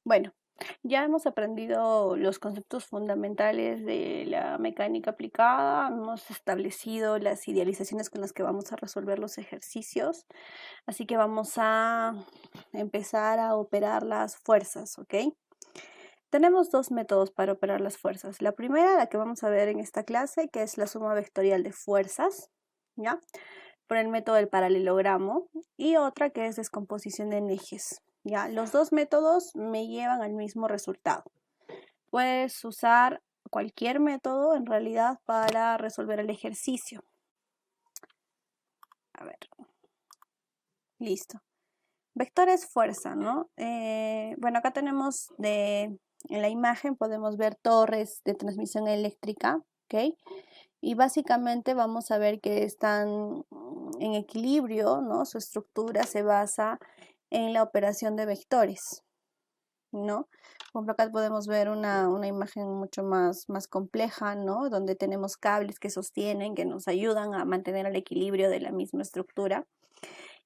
Bueno, ya hemos aprendido los conceptos fundamentales de la mecánica aplicada, hemos establecido las idealizaciones con las que vamos a resolver los ejercicios, así que vamos a empezar a operar las fuerzas, ¿ok? Tenemos dos métodos para operar las fuerzas. La primera, la que vamos a ver en esta clase, que es la suma vectorial de fuerzas, ¿ya? Por el método del paralelogramo, y otra que es descomposición en ejes. Ya, los dos métodos me llevan al mismo resultado. Puedes usar cualquier método en realidad para resolver el ejercicio. A ver, listo. Vectores fuerza, ¿no? Bueno, acá tenemos en la imagen podemos ver torres de transmisión eléctrica, ¿ok? Y básicamente vamos a ver que están en equilibrio, ¿no? Su estructura se basa en la operación de vectores, ¿no? Por ejemplo, acá podemos ver una imagen mucho más compleja, ¿no? Donde tenemos cables que sostienen, que nos ayudan a mantener el equilibrio de la misma estructura.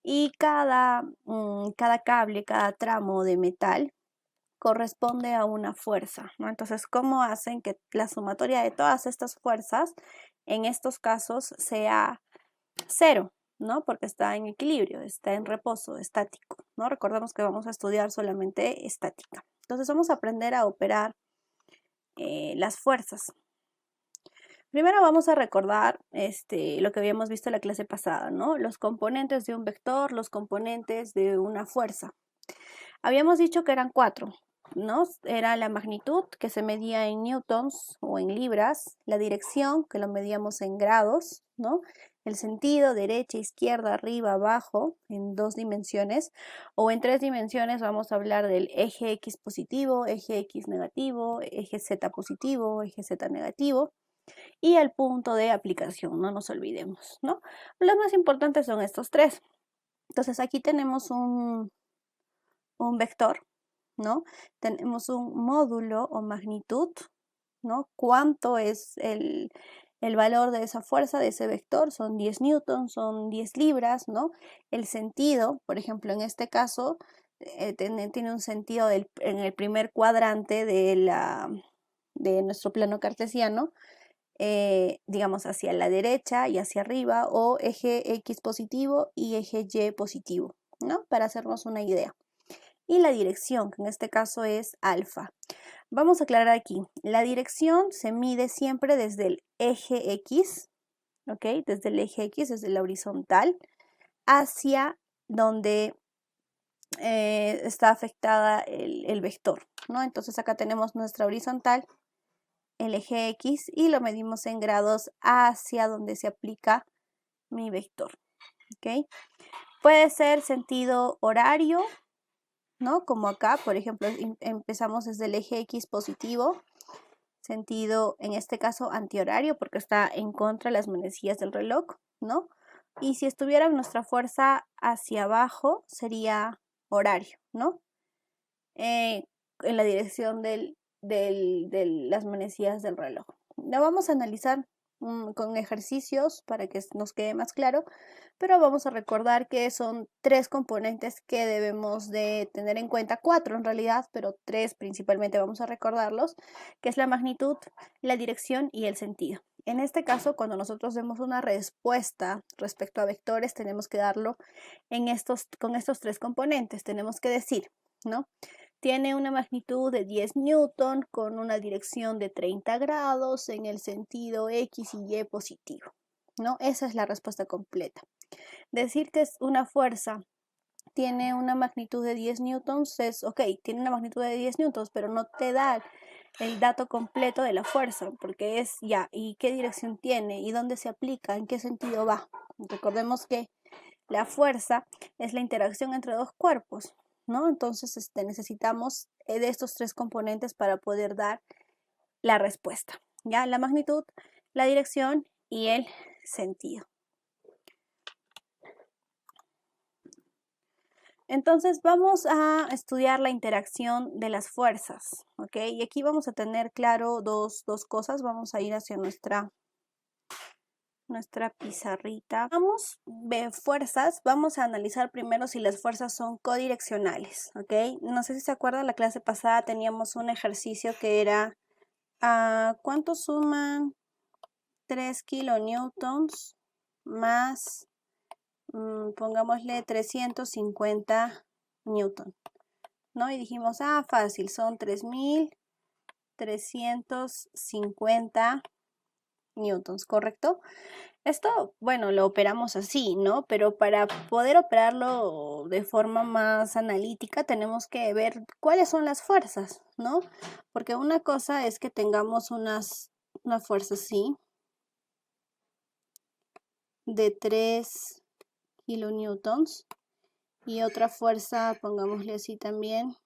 Y cada cable, cada tramo de metal corresponde a una fuerza, ¿no? Entonces, ¿cómo hacen que la sumatoria de todas estas fuerzas, en estos casos, sea cero, ¿no? Porque está en equilibrio, está en reposo, estático, ¿no? Recordemos que vamos a estudiar solamente estática. Entonces, vamos a aprender a operar las fuerzas. Primero vamos a recordar lo que habíamos visto en la clase pasada, ¿no? Los componentes de un vector, los componentes de una fuerza. Habíamos dicho que eran cuatro, ¿no? Era la magnitud, que se medía en newtons o en libras, la dirección, que lo medíamos en grados, ¿no? El sentido, derecha, izquierda, arriba, abajo, en 2 dimensiones, o en 3 dimensiones vamos a hablar del eje X positivo, eje X negativo, eje Z positivo, eje Z negativo, y el punto de aplicación, no nos olvidemos, ¿no? Los más importantes son estos tres. Entonces aquí tenemos un vector, ¿no? Tenemos un módulo o magnitud, ¿no? ¿Cuánto es el valor de esa fuerza, de ese vector? Son 10 newtons, son 10 libras, ¿no? El sentido, por ejemplo, en este caso, tiene un sentido en el primer cuadrante de nuestro plano cartesiano, digamos hacia la derecha y hacia arriba, o eje X positivo y eje Y positivo, ¿no? Para hacernos una idea. Y la dirección, que en este caso es alfa. Vamos a aclarar aquí, la dirección se mide siempre desde el eje X, ¿ok? Desde el eje X, desde la horizontal, hacia donde está afectada el vector, ¿no? Entonces acá tenemos nuestra horizontal, el eje X, y lo medimos en grados hacia donde se aplica mi vector, ¿ok? Puede ser sentido horario, ¿no? Como acá, por ejemplo, empezamos desde el eje X positivo, sentido, en este caso, antihorario, porque está en contra de las manecillas del reloj, ¿no? Y si estuviera nuestra fuerza hacia abajo, sería horario, ¿no? En la dirección de las manecillas del reloj. La vamos a analizar con ejercicios para que nos quede más claro, pero vamos a recordar que son tres componentes que debemos de tener en cuenta, cuatro en realidad, pero tres principalmente vamos a recordarlos, que es la magnitud, la dirección y el sentido. En este caso, cuando nosotros demos una respuesta respecto a vectores, tenemos que darlo con estos tres componentes. Tenemos que decir, ¿no? Tiene una magnitud de 10 newton con una dirección de 30 grados en el sentido X y Y positivo, ¿no? Esa es la respuesta completa. Decir que es una fuerza tiene una magnitud de 10 newtons es, ok, tiene una magnitud de 10 newtons, pero no te da el dato completo de la fuerza, porque es ya, ¿y qué dirección tiene? ¿Y dónde se aplica? ¿En qué sentido va? Recordemos que la fuerza es la interacción entre dos cuerpos, ¿no? Entonces necesitamos de estos tres componentes para poder dar la respuesta, ¿ya? La magnitud, la dirección y el sentido. Entonces vamos a estudiar la interacción de las fuerzas, ¿ok? Y aquí vamos a tener claro dos cosas. Vamos a ir hacia nuestra nuestra pizarrita. Vamos de fuerzas, vamos a analizar primero si las fuerzas son codireccionales, ¿ok? No sé si se acuerdan, la clase pasada teníamos un ejercicio que era ¿cuánto suman 3 kilonewtons más, pongámosle 350 newton, ¿no? Y dijimos, fácil, son 3350 newtons, ¿correcto? Esto, bueno, lo operamos así, ¿no? Pero para poder operarlo de forma más analítica tenemos que ver cuáles son las fuerzas, ¿no? Porque una cosa es que tengamos una fuerza así de 3 kilonewtons y otra fuerza, pongámosle así también,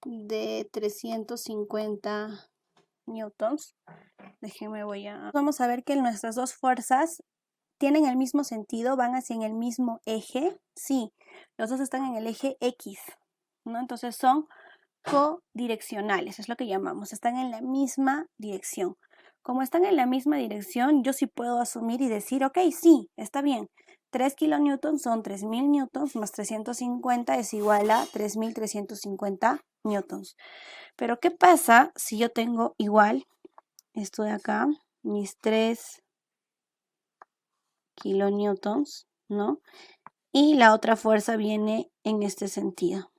de 350 newtons. Déjenme vamos a ver que nuestras dos fuerzas tienen el mismo sentido, van hacia el mismo eje. Sí, los dos están en el eje X, ¿no? Entonces son codireccionales, es lo que llamamos, están en la misma dirección. Como están en la misma dirección, yo sí puedo asumir y decir, ok, sí, está bien. 3 kilonewtons son 3000 newtons más 350 es igual a 3350 newtons. Pero ¿qué pasa si yo tengo igual esto de acá, mis 3 kilonewtons, ¿no? Y la otra fuerza viene en este sentido.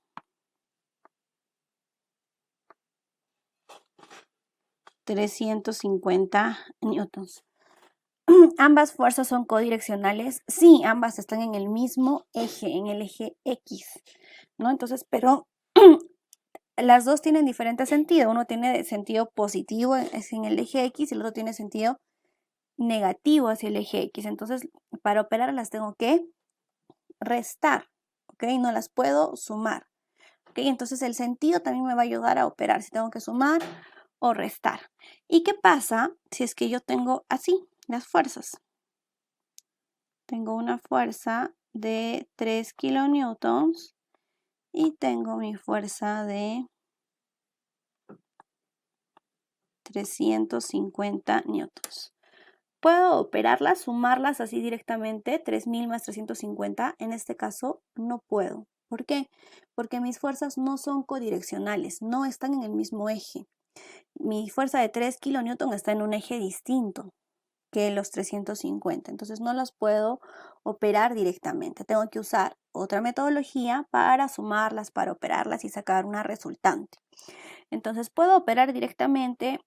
$350 newtons. ¿Ambas fuerzas son codireccionales? Sí, ambas están en el mismo eje, en el eje X, ¿no? Entonces, pero las dos tienen diferente sentido. Uno tiene sentido positivo, es en el eje X, y el otro tiene sentido negativo hacia el eje X. Entonces, para operar las tengo que restar, ¿ok? No las puedo sumar, ¿ok? Entonces, el sentido también me va a ayudar a operar si tengo que sumar o restar. ¿Y qué pasa si es que yo tengo así las fuerzas? Tengo una fuerza de 3 kilonewtons y tengo mi fuerza de 350 newtons. ¿Puedo operarlas, sumarlas así directamente? 3000 más 350. En este caso no puedo. ¿Por qué? Porque mis fuerzas no son codireccionales, no están en el mismo eje. Mi fuerza de 3 kilonewtons está en un eje distinto que los 350. Entonces no las puedo operar directamente. Tengo que usar otra metodología para sumarlas, para operarlas y sacar una resultante. Entonces puedo operar directamente,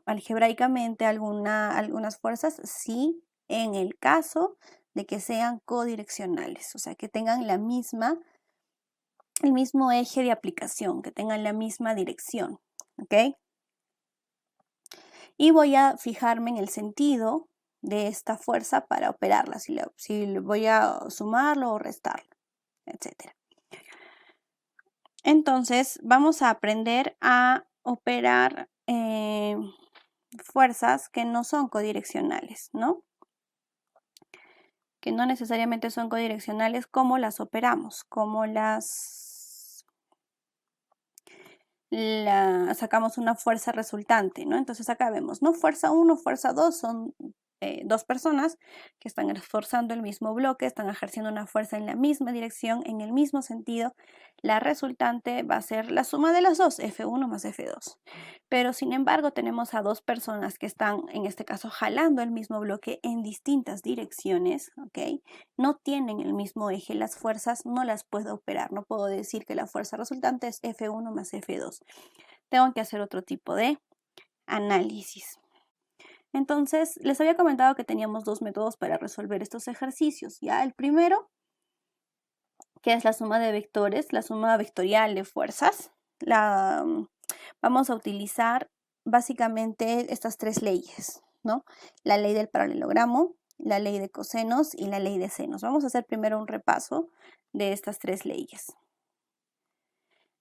algebraicamente algunas fuerzas, sí, en el caso de que sean codireccionales, o sea, que tengan el mismo eje de aplicación, que tengan la misma dirección, ¿ok? Y voy a fijarme en el sentido de esta fuerza para operarla, si voy a sumarlo o restarlo, etc. Entonces, vamos a aprender a operar fuerzas que no son codireccionales, ¿no? Que no necesariamente son codireccionales, ¿cómo las operamos? ¿Cómo sacamos una fuerza resultante, ¿no? Entonces acá vemos, ¿no? Fuerza 1, fuerza 2 son dos personas que están esforzando el mismo bloque, están ejerciendo una fuerza en la misma dirección, en el mismo sentido. La resultante va a ser la suma de las dos, F1 más F2. Pero sin embargo tenemos a dos personas que están, en este caso, jalando el mismo bloque en distintas direcciones, ¿ok? No tienen el mismo eje, las fuerzas no las puedo operar, no puedo decir que la fuerza resultante es F1 más F2. Tengo que hacer otro tipo de análisis. Entonces, les había comentado que teníamos dos métodos para resolver estos ejercicios. Ya el primero, que es la suma de vectores, la suma vectorial de fuerzas. Vamos a utilizar básicamente estas tres leyes, ¿no? La ley del paralelogramo, la ley de cosenos y la ley de senos. Vamos a hacer primero un repaso de estas tres leyes.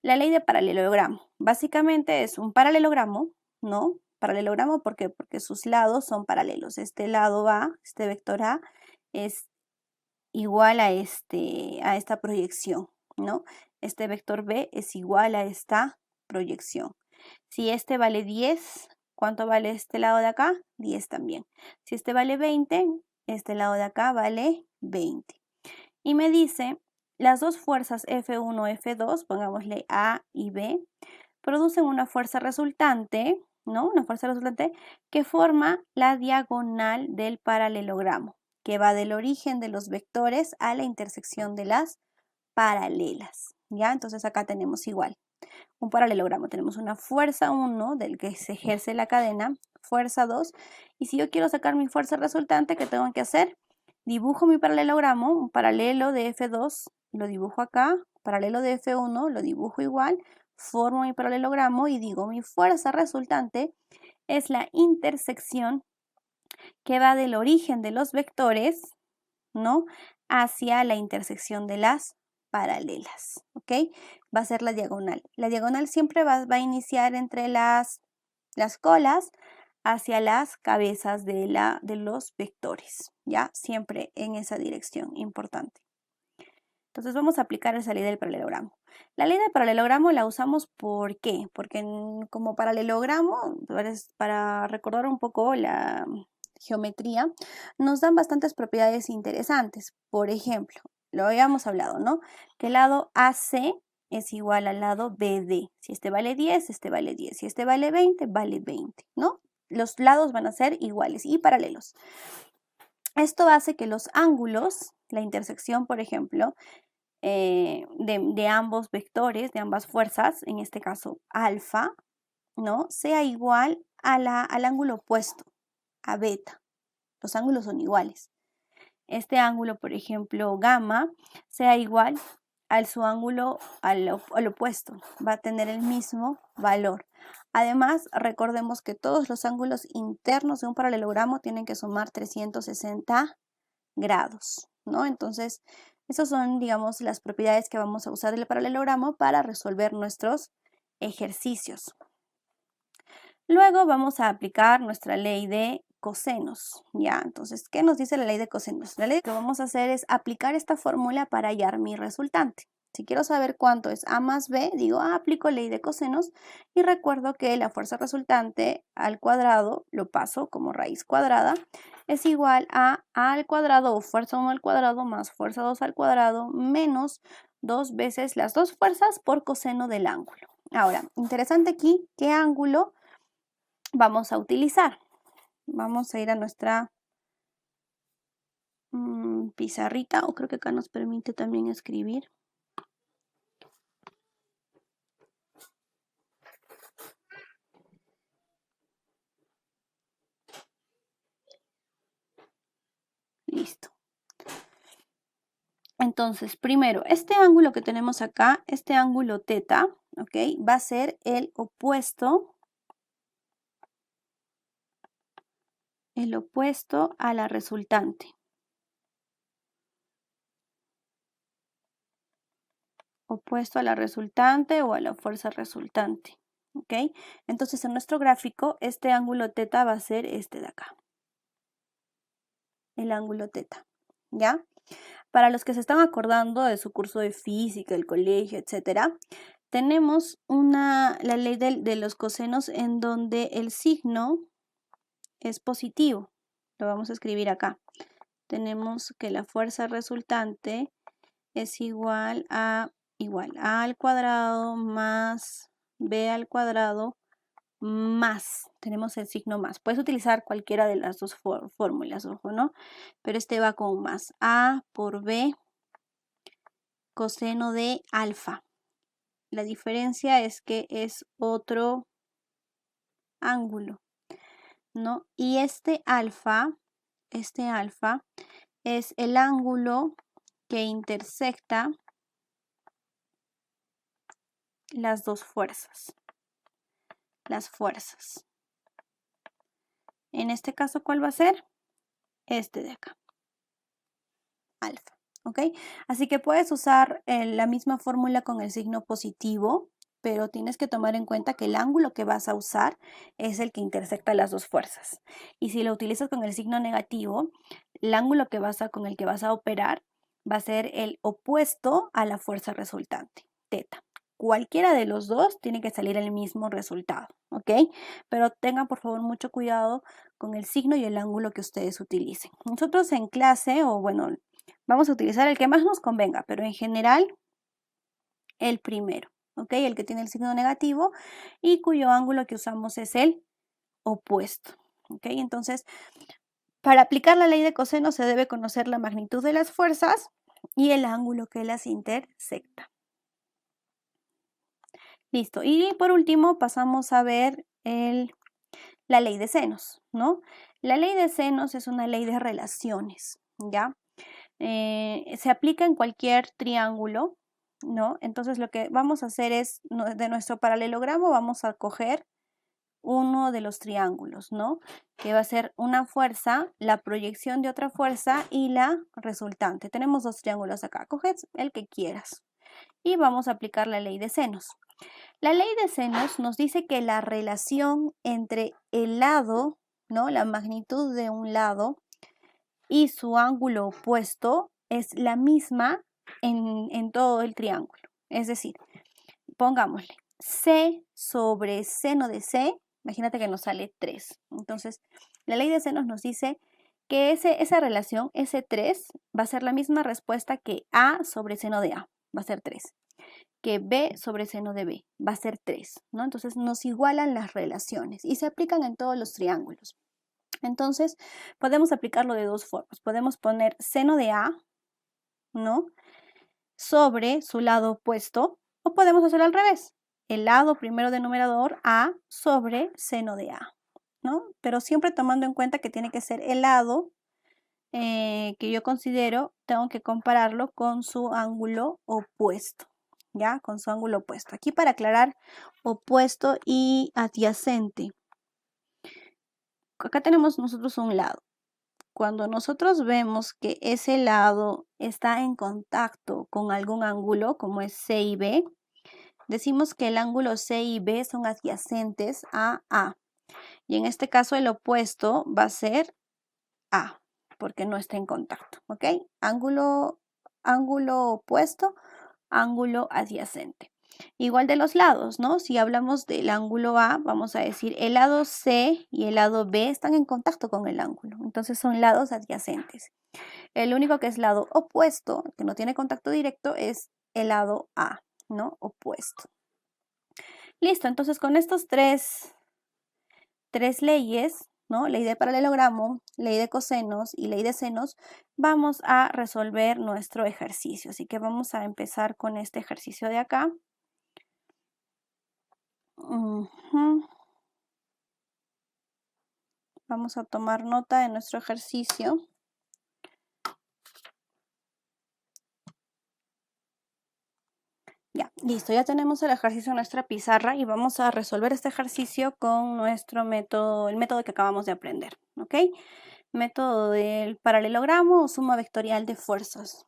La ley de paralelogramo, básicamente es un paralelogramo, ¿no? Paralelogramo, ¿por qué? Porque sus lados son paralelos. Este lado A, este vector A, es igual a esta proyección, ¿no? Este vector B es igual a esta proyección. Si este vale 10, ¿cuánto vale este lado de acá? 10 también. Si este vale 20, este lado de acá vale 20. Y me dice, las dos fuerzas F1, F2, pongámosle A y B, producen una fuerza resultante, ¿no? Una fuerza resultante que forma la diagonal del paralelogramo, que va del origen de los vectores a la intersección de las paralelas, ¿ya? Entonces acá tenemos igual un paralelogramo. Tenemos una fuerza 1 del que se ejerce la cadena, fuerza 2, y si yo quiero sacar mi fuerza resultante, ¿qué tengo que hacer? Dibujo mi paralelogramo, un paralelo de F2, lo dibujo acá, paralelo de F1, lo dibujo igual, formo mi paralelogramo y digo, mi fuerza resultante es la intersección que va del origen de los vectores, ¿no? Hacia la intersección de las paralelas, ¿ok? Va a ser la diagonal. La diagonal siempre va a iniciar entre las colas hacia las cabezas de los vectores, ¿ya? Siempre en esa dirección, importante. Entonces vamos a aplicar esa ley del paralelogramo. La ley del paralelogramo la usamos ¿por qué? Porque como paralelogramo, para recordar un poco la geometría, nos dan bastantes propiedades interesantes. Por ejemplo, lo habíamos hablado, ¿no? Que el lado AC es igual al lado BD. Si este vale 10, este vale 10. Si este vale 20, vale 20, ¿no? Los lados van a ser iguales y paralelos. Esto hace que los ángulos, la intersección, por ejemplo, de ambos vectores, de ambas fuerzas, en este caso alfa, ¿no? Sea igual al ángulo opuesto, a beta. Los ángulos son iguales. Este ángulo, por ejemplo, gamma, sea igual al su ángulo al opuesto. Va a tener el mismo valor. Además, recordemos que todos los ángulos internos de un paralelogramo tienen que sumar 360 grados, ¿no? Entonces, esas son, digamos, las propiedades que vamos a usar del paralelogramo para resolver nuestros ejercicios. Luego vamos a aplicar nuestra ley de cosenos, ¿ya? Entonces, ¿qué nos dice la ley de cosenos? La ley que vamos a hacer es aplicar esta fórmula para hallar mi resultante. Si quiero saber cuánto es A más B, digo, aplico ley de cosenos y recuerdo que la fuerza resultante al cuadrado, lo paso como raíz cuadrada, es igual a al cuadrado o fuerza 1 al cuadrado más fuerza 2 al cuadrado menos 2 veces las dos fuerzas por coseno del ángulo. Ahora, interesante aquí, ¿qué ángulo vamos a utilizar? Vamos a ir a nuestra pizarrita, o creo que acá nos permite también escribir. Listo. Entonces, primero, este ángulo que tenemos acá, este ángulo teta, ¿ok? Va a ser el opuesto a la resultante. Opuesto a la resultante o a la fuerza resultante, ¿ok? Entonces, en nuestro gráfico, este ángulo teta va a ser este de acá. El ángulo teta, ¿ya? Para los que se están acordando de su curso de física, del colegio, etcétera, tenemos la ley de los cosenos en donde el signo es positivo. Lo vamos a escribir acá. Tenemos que la fuerza resultante es igual a A al cuadrado más B al cuadrado más. Tenemos el signo más. Puedes utilizar cualquiera de las dos fórmulas, ojo, ¿no? Pero este va con más. A por B coseno de alfa. La diferencia es que es otro ángulo, ¿no? Y este alfa es el ángulo que intersecta las dos fuerzas, las fuerzas. En este caso, ¿cuál va a ser? Este de acá, alfa, ¿ok? Así que puedes usar la misma fórmula con el signo positivo, pero tienes que tomar en cuenta que el ángulo que vas a usar es el que intersecta las dos fuerzas. Y si lo utilizas con el signo negativo, el ángulo con el que vas a operar va a ser el opuesto a la fuerza resultante, teta. cualquiera de los dos tiene que salir el mismo resultado, ¿ok? Pero tengan por favor mucho cuidado con el signo y el ángulo que ustedes utilicen. Nosotros en clase, o bueno, vamos a utilizar el que más nos convenga, pero en general el primero, ¿ok? El que tiene el signo negativo y cuyo ángulo que usamos es el opuesto, ¿ok? Entonces, para aplicar la ley de coseno se debe conocer la magnitud de las fuerzas y el ángulo que las intersecta. Listo. Y por último pasamos a ver la ley de senos, ¿no? La ley de senos es una ley de relaciones, ¿ya? Se aplica en cualquier triángulo, ¿no? Entonces lo que vamos a hacer es, de nuestro paralelogramo vamos a coger uno de los triángulos, ¿no? Que va a ser una fuerza, la proyección de otra fuerza y la resultante. Tenemos dos triángulos acá, coges el que quieras. Y vamos a aplicar la ley de senos. La ley de senos nos dice que la relación entre el lado, ¿no? La magnitud de un lado y su ángulo opuesto es la misma en todo el triángulo. Es decir, pongámosle C sobre seno de C, imagínate que nos sale 3. Entonces, la ley de senos nos dice que esa relación, S3, va a ser la misma respuesta que A sobre seno de A, va a ser 3. Que B sobre seno de B, va a ser 3, ¿no? Entonces, nos igualan las relaciones y se aplican en todos los triángulos. Entonces, podemos aplicarlo de dos formas. Podemos poner seno de A, ¿no? Sobre su lado opuesto, o podemos hacerlo al revés. El lado primero de numerador A sobre seno de A, ¿no? Pero siempre tomando en cuenta que tiene que ser el lado que yo considero, tengo que compararlo con su ángulo opuesto, ¿ya? Con su ángulo opuesto. Aquí para aclarar opuesto y adyacente. Acá tenemos nosotros un lado. Cuando nosotros vemos que ese lado está en contacto con algún ángulo, como es C y B, decimos que el ángulo C y B son adyacentes a A. Y en este caso el opuesto va a ser A, porque no está en contacto, ¿ok? Ángulo opuesto, ángulo adyacente. Igual de los lados, ¿no? Si hablamos del ángulo A, vamos a decir el lado C y el lado B están en contacto con el ángulo. Entonces son lados adyacentes. El único que es lado opuesto, que no tiene contacto directo, es el lado A, ¿no? Opuesto. Listo, entonces con estos tres leyes, ¿no? Ley de paralelogramo, ley de cosenos y ley de senos, vamos a resolver nuestro ejercicio. Así que vamos a empezar con este ejercicio de acá. Vamos a tomar nota de nuestro ejercicio. Ya, listo, ya tenemos el ejercicio en nuestra pizarra y vamos a resolver este ejercicio con nuestro método, el método que acabamos de aprender, ¿ok? Método del paralelogramo o suma vectorial de fuerzas.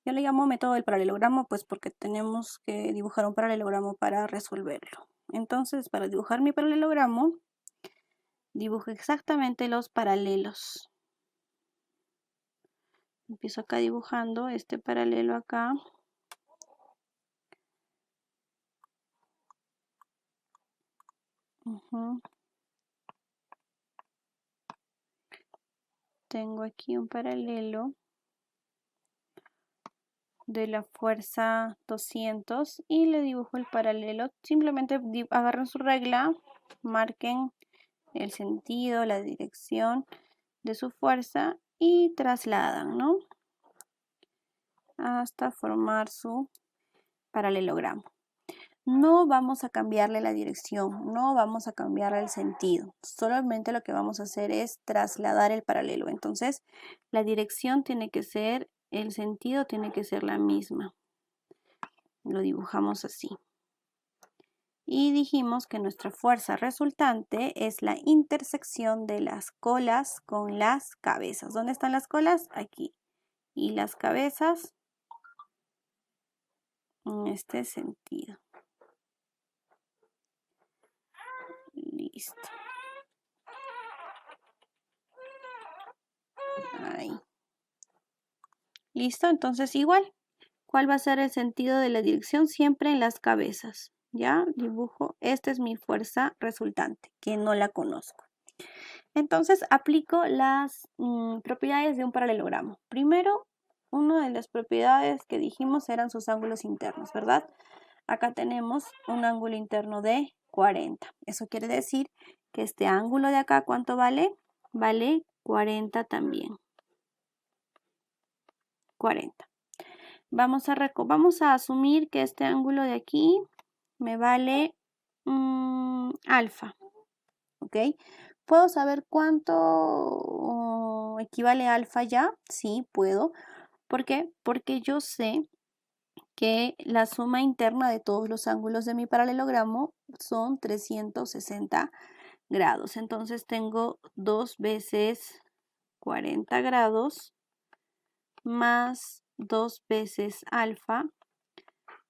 Yo le llamo método del paralelogramo pues porque tenemos que dibujar un paralelogramo para resolverlo. Entonces, para dibujar mi paralelogramo, dibujo exactamente los paralelos. Empiezo acá dibujando este paralelo acá. Tengo aquí un paralelo de la fuerza 200 y le dibujo el paralelo. Simplemente agarren su regla, marquen el sentido, la dirección de su fuerza y trasladan, ¿no? Hasta formar su paralelogramo. No vamos a cambiarle la dirección, no vamos a cambiar el sentido. Solamente lo que vamos a hacer es trasladar el paralelo. Entonces, la dirección tiene que ser, el sentido tiene que ser la misma. Lo dibujamos así. Y dijimos que nuestra fuerza resultante es la intersección de las colas con las cabezas. ¿Dónde están las colas? Aquí. Y las cabezas en este sentido. Listo. Ahí. Listo, entonces igual. ¿Cuál va a ser el sentido de la dirección? Siempre en las cabezas. ¿Ya? Dibujo. Esta es mi fuerza resultante, que no la conozco. Entonces aplico las propiedades de un paralelogramo. Primero, una de las propiedades que dijimos eran sus ángulos internos, ¿verdad? Acá tenemos un ángulo interno de 40. Eso quiere decir que este ángulo de acá, ¿cuánto vale? Vale 40 también. 40. Vamos a asumir que este ángulo de aquí me vale alfa. ¿Ok? ¿Puedo saber cuánto equivale a alfa ya? Sí, puedo. ¿Por qué? Porque yo sé que la suma interna de todos los ángulos de mi paralelogramo son 360 grados. Entonces tengo 2 veces 40 grados más 2 veces alfa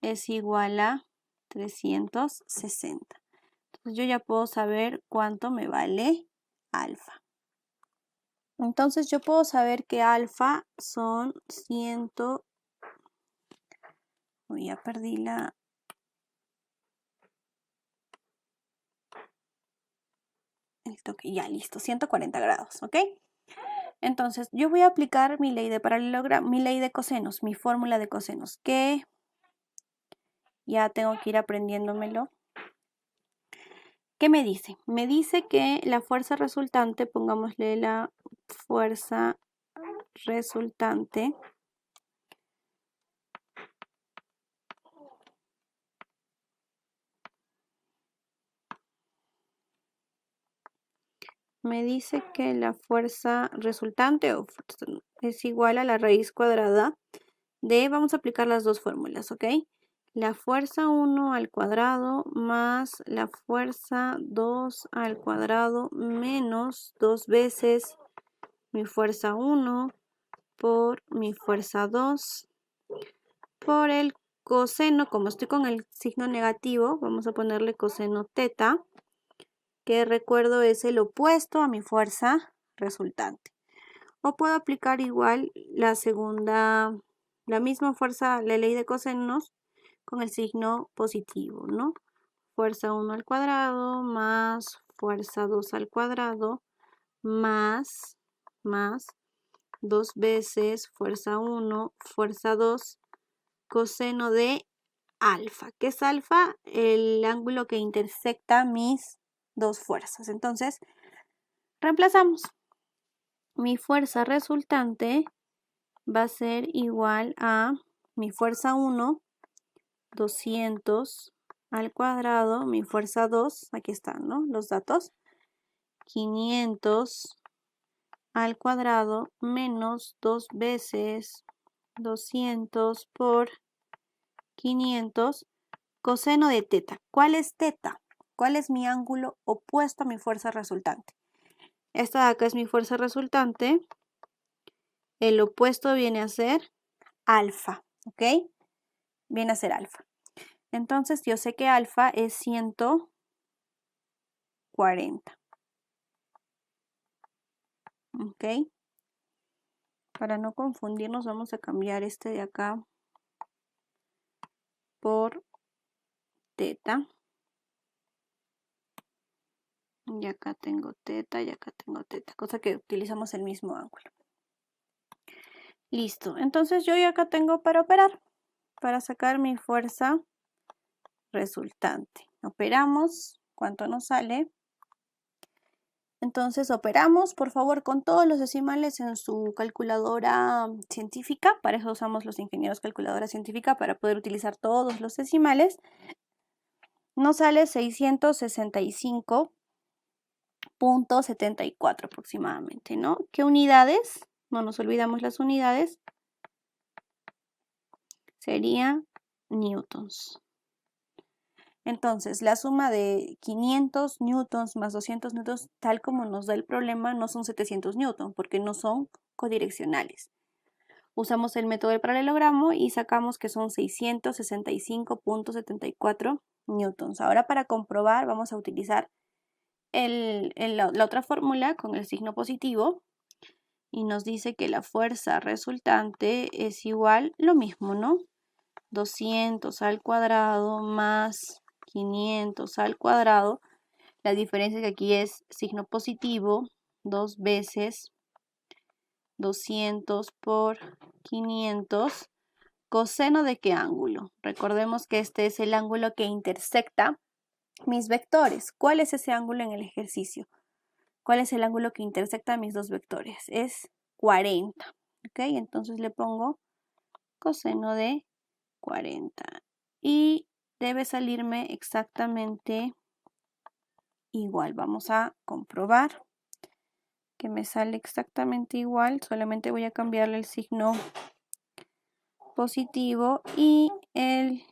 es igual a 360. Entonces yo ya puedo saber cuánto me vale alfa. Entonces yo puedo saber que alfa son 100. Ya perdí la... el toque. Ya, listo. 140 grados, ¿ok? Entonces yo voy a aplicar mi ley de paralelogramo, mi ley de cosenos, mi fórmula de cosenos, que ya tengo que ir aprendiéndomelo. ¿Qué me dice? Me dice que la fuerza resultante, pongámosle la fuerza resultante, me dice que la fuerza resultante es igual a la raíz cuadrada de, vamos a aplicar las dos fórmulas, ¿ok? La fuerza 1 al cuadrado más la fuerza 2 al cuadrado menos 2 veces mi fuerza 1 por mi fuerza 2 por el coseno, como estoy con el signo negativo, vamos a ponerle coseno teta, que recuerdo es el opuesto a mi fuerza resultante. O puedo aplicar igual la misma fuerza, la ley de cosenos, con el signo positivo, ¿no? Fuerza 1 al cuadrado más fuerza 2 al cuadrado más 2 veces fuerza 1, fuerza 2, coseno de alfa. ¿Qué es alfa? El ángulo que intersecta mis dos fuerzas. Entonces, reemplazamos. Mi fuerza resultante va a ser igual a mi fuerza 1, 200 al cuadrado, mi fuerza 2, aquí están, ¿no? Los datos, 500 al cuadrado menos 2 veces 200 por 500 coseno de teta. ¿Cuál es teta? ¿Cuál es mi ángulo opuesto a mi fuerza resultante? Esta de acá es mi fuerza resultante. El opuesto viene a ser alfa, ¿ok? Viene a ser alfa. Entonces yo sé que alfa es 140. ¿Ok? Para no confundirnos vamos a cambiar este de acá por teta. Y acá tengo teta y acá tengo teta, cosa que utilizamos el mismo ángulo. Listo, entonces yo ya acá tengo para operar, para sacar mi fuerza resultante. Operamos, ¿cuánto nos sale? Entonces operamos, por favor, con todos los decimales en su calculadora científica. Para eso usamos los ingenieros calculadora científica, para poder utilizar todos los decimales. Nos sale 665.74 aproximadamente, ¿no? ¿Qué unidades? No nos olvidamos las unidades. Sería newtons. Entonces, la suma de 500 newtons más 200 newtons, tal como nos da el problema, no son 700 newtons, porque no son codireccionales. Usamos el método del paralelogramo y sacamos que son 665.74 newtons. Ahora, para comprobar, vamos a utilizar la otra fórmula con el signo positivo y nos dice que la fuerza resultante es igual, lo mismo, ¿no? 200 al cuadrado más 500 al cuadrado. La diferencia es que aquí es signo positivo, 2 veces 200 por 500. ¿Coseno de qué ángulo? Recordemos que este es el ángulo que intersecta mis vectores. ¿Cuál es ese ángulo en el ejercicio? ¿Cuál es el ángulo que intersecta mis dos vectores? Es 40. ¿Ok? Entonces le pongo coseno de 40. Y debe salirme exactamente igual. Vamos a comprobar que me sale exactamente igual. Solamente voy a cambiarle el signo positivo y el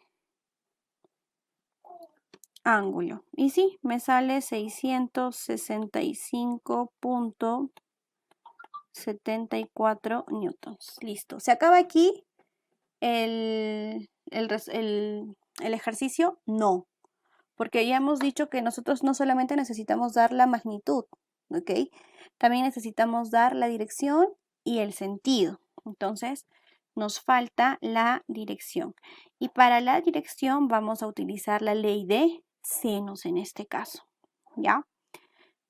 ángulo. Y sí, me sale 665.74 newtons. Listo. Se acaba aquí el ejercicio. No, porque ya hemos dicho que nosotros no solamente necesitamos dar la magnitud, ¿ok? También necesitamos dar la dirección y el sentido. Entonces, nos falta la dirección. Y para la dirección vamos a utilizar la ley de senos en este caso, ¿ya?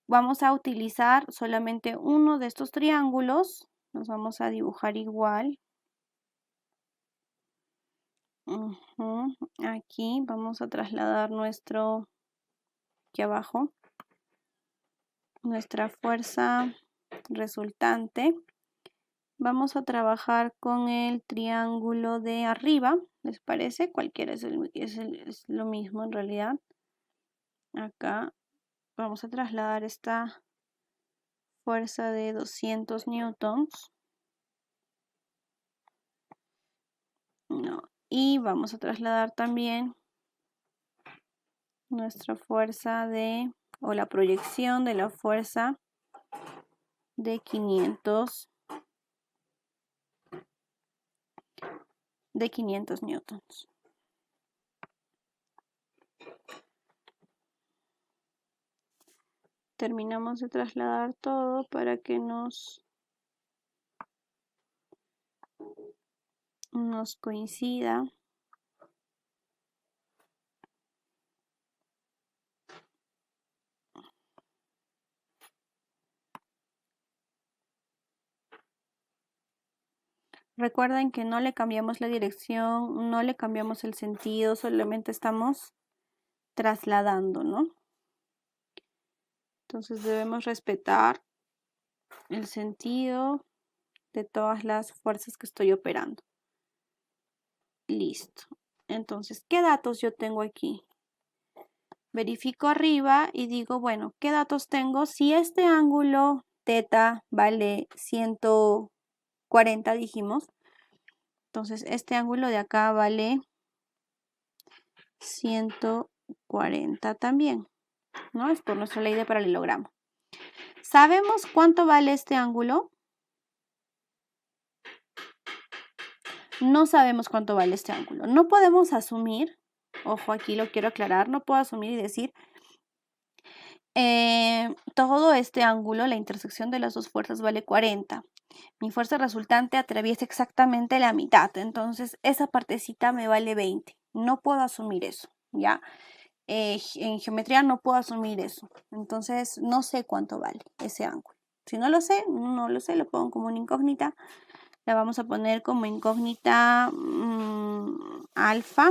Vamos a utilizar solamente uno de estos triángulos. Los vamos a dibujar igual. Aquí vamos a trasladar nuestro, aquí abajo, nuestra fuerza resultante. Vamos a trabajar con el triángulo de arriba, ¿les parece? Cualquiera es lo mismo en realidad. Acá vamos a trasladar esta fuerza de 200 newtons. No. Y vamos a trasladar también nuestra fuerza de, o la proyección de la fuerza de 500 newtons. Terminamos de trasladar todo para que nos coincida. Recuerden que no le cambiamos la dirección, no le cambiamos el sentido, solamente estamos trasladando, ¿no? Entonces debemos respetar el sentido de todas las fuerzas que estoy operando. Listo. Entonces, ¿qué datos yo tengo aquí? Verifico arriba y digo, bueno, ¿qué datos tengo? Si este ángulo teta vale 140, dijimos, entonces este ángulo de acá vale 140 también, ¿no? Es por nuestra ley de paralelogramo. ¿Sabemos cuánto vale este ángulo? No sabemos cuánto vale este ángulo. No podemos asumir, ojo, aquí lo quiero aclarar, no puedo asumir y decir todo este ángulo, la intersección de las dos fuerzas vale 40. Mi fuerza resultante atraviesa exactamente la mitad, entonces esa partecita me vale 20. No puedo asumir eso, ¿ya? En geometría no puedo asumir eso, entonces no sé cuánto vale ese ángulo. Si no lo sé, no lo sé, lo pongo como una incógnita. La vamos a poner como incógnita alfa.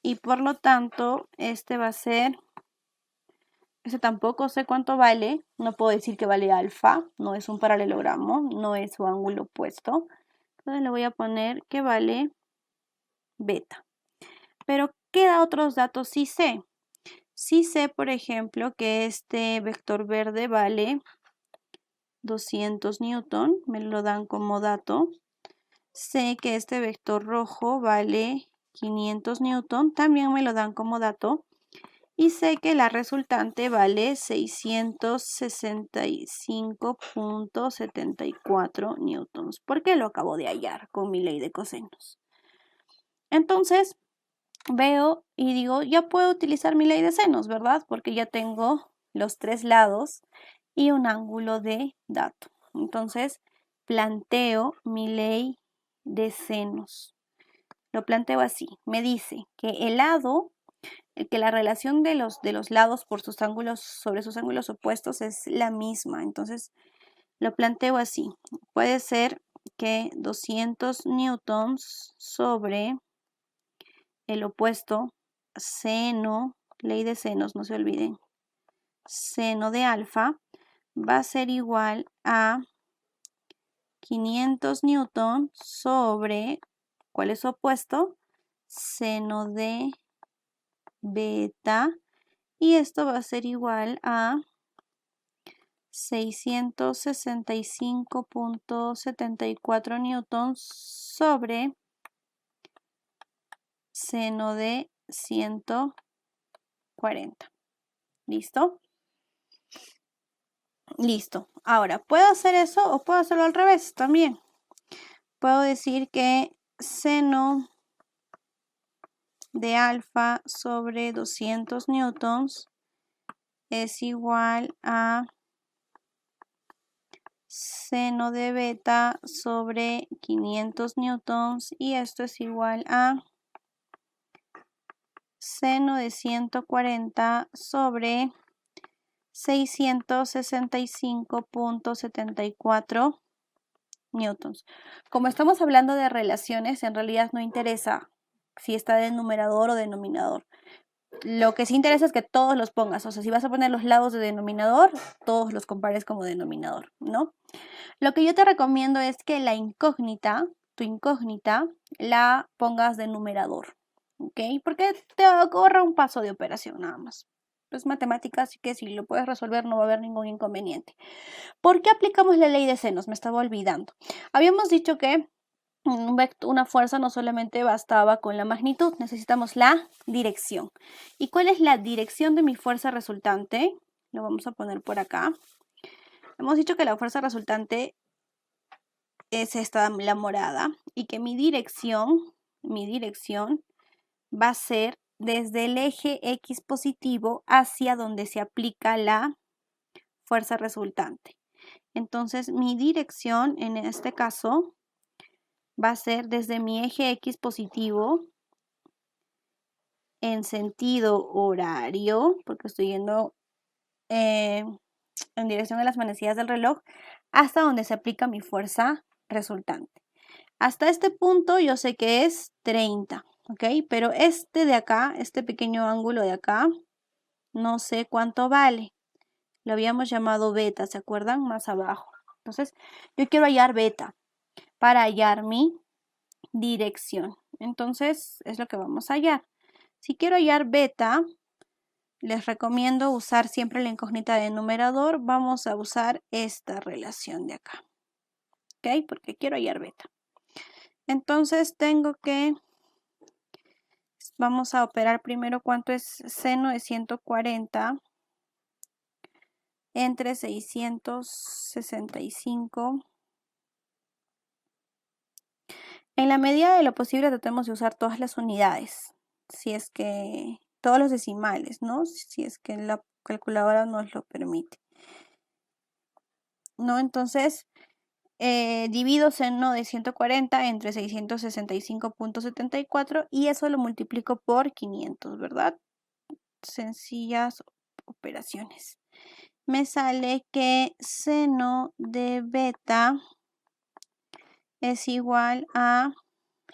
Y por lo tanto, este va a ser, este tampoco sé cuánto vale, no puedo decir que vale alfa, no es un paralelogramo, no es su ángulo opuesto. Entonces le voy a poner que vale beta. Pero ¿qué otros datos sí sé? Sí sé, por ejemplo, que este vector verde vale 200 newton, me lo dan como dato. Sé que este vector rojo vale 500 newton, también me lo dan como dato. Y sé que la resultante vale 665.74 newtons, porque lo acabo de hallar con mi ley de cosenos. Entonces, veo y digo, ya puedo utilizar mi ley de senos, ¿verdad? Porque ya tengo los tres lados y un ángulo de dato. Entonces, planteo mi ley de senos. lo planteo así. Me dice que que la relación de los lados por sus ángulos, sobre sus ángulos opuestos es la misma. Entonces, lo planteo así. Puede ser que 200 newtons sobre el opuesto seno, ley de senos, no se olviden, seno de alfa, va a ser igual a 500 newtons sobre, ¿cuál es su opuesto? Seno de beta, y esto va a ser igual a 665.74 newtons sobre seno de 140. ¿Listo? Listo. Ahora, ¿puedo hacer eso o puedo hacerlo al revés también? Puedo decir que seno de alfa sobre 200 newtons es igual a seno de beta sobre 500 newtons, y esto es igual a seno de 140 sobre 665.74 newtons. Como estamos hablando de relaciones, en realidad no interesa si está de numerador o denominador. Lo que sí interesa es que todos los pongas, o sea, si vas a poner los lados de denominador, todos los compares como denominador, ¿no? Lo que yo te recomiendo es que la incógnita, tu incógnita, la pongas de numerador, ¿ok? Porque te ahorra un paso de operación nada más. Es matemática, así que si lo puedes resolver no va a haber ningún inconveniente. ¿Por qué aplicamos la ley de senos? Me estaba olvidando. Habíamos dicho que una fuerza no solamente bastaba con la magnitud, necesitamos la dirección. ¿Y cuál es la dirección de mi fuerza resultante? Lo vamos a poner por acá. Hemos dicho que la fuerza resultante es esta, la morada, y que mi dirección va a ser desde el eje X positivo hacia donde se aplica la fuerza resultante. Entonces, mi dirección en este caso va a ser desde mi eje X positivo en sentido horario, porque estoy yendo en dirección a las manecillas del reloj, hasta donde se aplica mi fuerza resultante. Hasta este punto yo sé que es 30, ¿ok? Pero este de acá, este pequeño ángulo de acá, no sé cuánto vale. Lo habíamos llamado beta, ¿se acuerdan? Más abajo. Entonces, yo quiero hallar beta para hallar mi dirección. Entonces, es lo que vamos a hallar. Si quiero hallar beta, les recomiendo usar siempre la incógnita de numerador. Vamos a usar esta relación de acá, ¿ok? Porque quiero hallar beta. Entonces, vamos a operar primero cuánto es seno de 140 entre 665. En la medida de lo posible tratemos de usar todas las unidades, si es que todos los decimales, ¿no? Si es que la calculadora nos lo permite, ¿no? Entonces, divido seno de 140 entre 665.74 y eso lo multiplico por 500, ¿verdad? Sencillas operaciones. Me sale que seno de beta es igual a,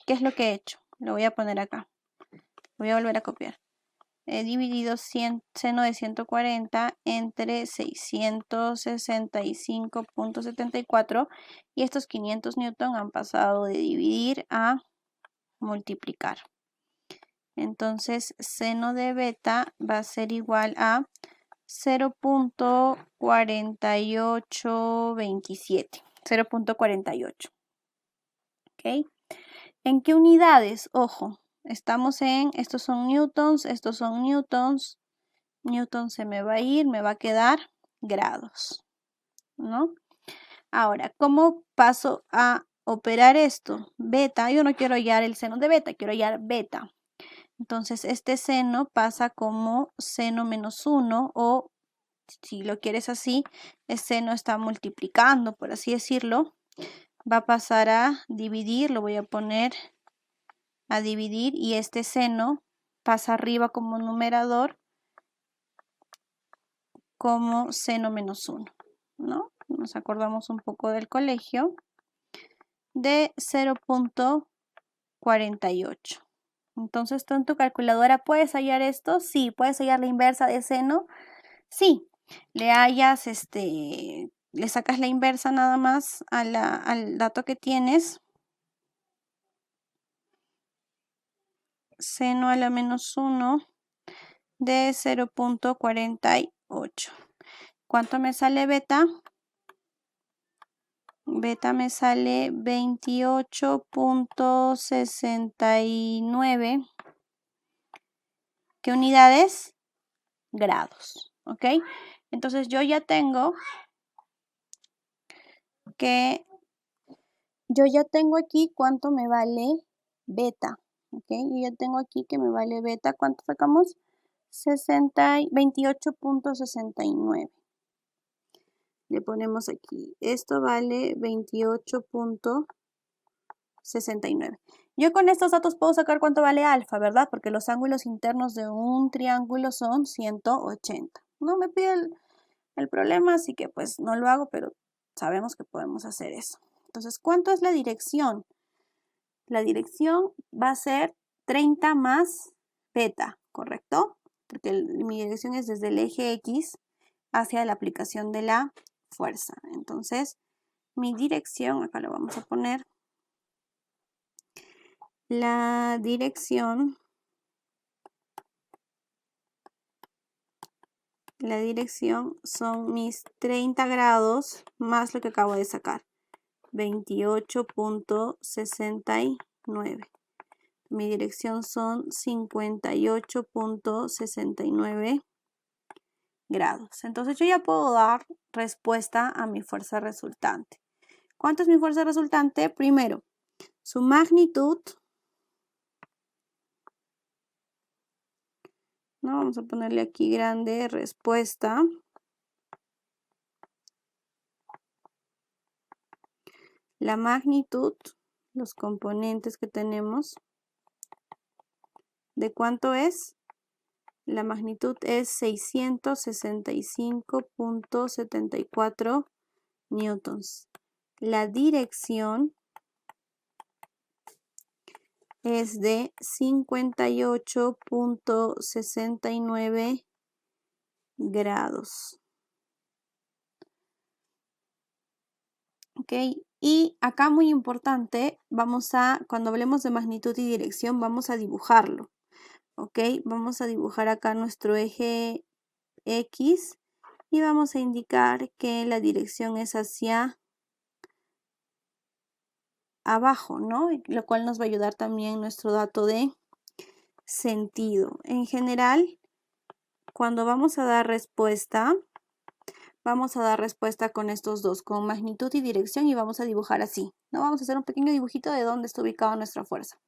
¿qué es lo que he hecho? Lo voy a poner acá. Voy a volver a copiar. He dividido seno de 140 entre 665.74 y estos 500 newton han pasado de dividir a multiplicar. Entonces, seno de beta va a ser igual a 0.4827. 0.48. ¿Ok? ¿En qué unidades? Ojo, estamos en, estos son newtons, newton se me va a ir, me va a quedar grados, ¿no? Ahora, ¿cómo paso a operar esto? Beta, yo no quiero hallar el seno de beta, quiero hallar beta. Entonces, este seno pasa como seno menos 1, o si lo quieres así, el seno está multiplicando, por así decirlo. Va a pasar a dividir, lo voy a poner a dividir y este seno pasa arriba como numerador como seno menos 1, ¿no? Nos acordamos un poco del colegio de 0.48. Entonces, ¿tú en tu calculadora puedes hallar esto? Sí. ¿Puedes hallar la inversa de seno? Sí. Le sacas la inversa nada más al dato que tienes. Seno a la menos 1 de 0.48. ¿Cuánto me sale beta? Beta me sale 28.69. ¿Qué unidades? Grados, ¿ok? Entonces yo ya tengo aquí cuánto me vale beta, ¿ok? Yo ya tengo aquí que me vale beta. ¿Cuánto sacamos? 28.69. Le ponemos aquí. Esto vale 28.69. Yo con estos datos puedo sacar cuánto vale alfa, ¿verdad? Porque los ángulos internos de un triángulo son 180. No me pide el problema, así que pues no lo hago, pero sabemos que podemos hacer eso. Entonces, ¿cuánto es la dirección? La dirección va a ser 30 más beta, ¿correcto? Porque mi dirección es desde el eje X hacia la aplicación de la fuerza. Entonces, mi dirección, acá lo vamos a poner, la dirección son mis 30 grados más lo que acabo de sacar, 28.69. Mi dirección son 58.69 grados. Entonces yo ya puedo dar respuesta a mi fuerza resultante. ¿Cuánto es mi fuerza resultante? Primero, su magnitud, ¿no? Vamos a ponerle aquí grande, respuesta. La magnitud, los componentes que tenemos. ¿De cuánto es? La magnitud es 665.74 newtons. La dirección es de 58.69 grados. Ok, y acá muy importante, cuando hablemos de magnitud y dirección, vamos a dibujarlo. Ok, vamos a dibujar acá nuestro eje X y vamos a indicar que la dirección es hacia abajo, ¿no? Lo cual nos va a ayudar también nuestro dato de sentido. En general, cuando vamos a dar respuesta con estos dos, con magnitud y dirección, y vamos a dibujar así, ¿no? Vamos a hacer un pequeño dibujito de dónde está ubicada nuestra fuerza.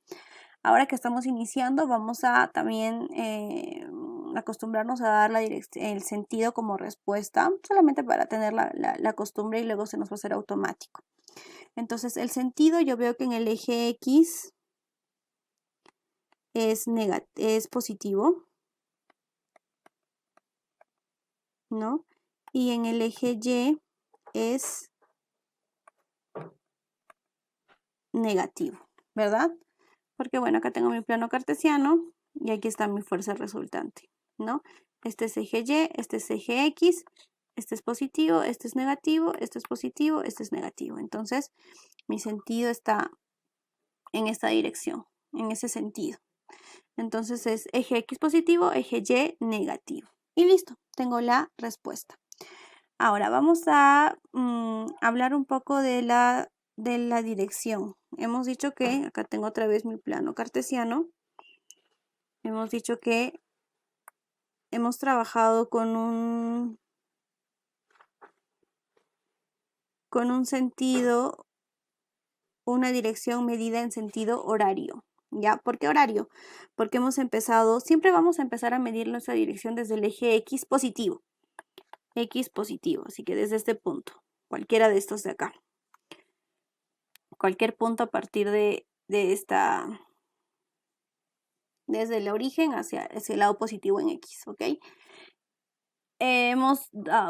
Ahora que estamos iniciando, vamos a también acostumbrarnos a dar el sentido como respuesta, solamente para tener la costumbre y luego se nos va a hacer automático. Entonces, el sentido, yo veo que en el eje X es positivo, ¿no? Y en el eje Y es negativo, ¿verdad? Porque bueno, acá tengo mi plano cartesiano y aquí está mi fuerza resultante, ¿no? Este es eje Y, este es eje X, este es positivo, este es negativo, este es positivo, este es negativo. Entonces, mi sentido está en esta dirección, en ese sentido. Entonces es eje X positivo, eje Y negativo. Y listo, tengo la respuesta. Ahora vamos a hablar un poco de la dirección. Hemos dicho que, acá tengo otra vez mi plano cartesiano, hemos dicho que hemos trabajado con un sentido, una dirección medida en sentido horario. ¿Ya? ¿Por qué horario? Porque siempre vamos a empezar a medir nuestra dirección desde el eje X positivo. X positivo, así que desde este punto, cualquiera de estos de acá. Cualquier punto a partir de esta desde el origen hacia el lado positivo en X, ¿ok?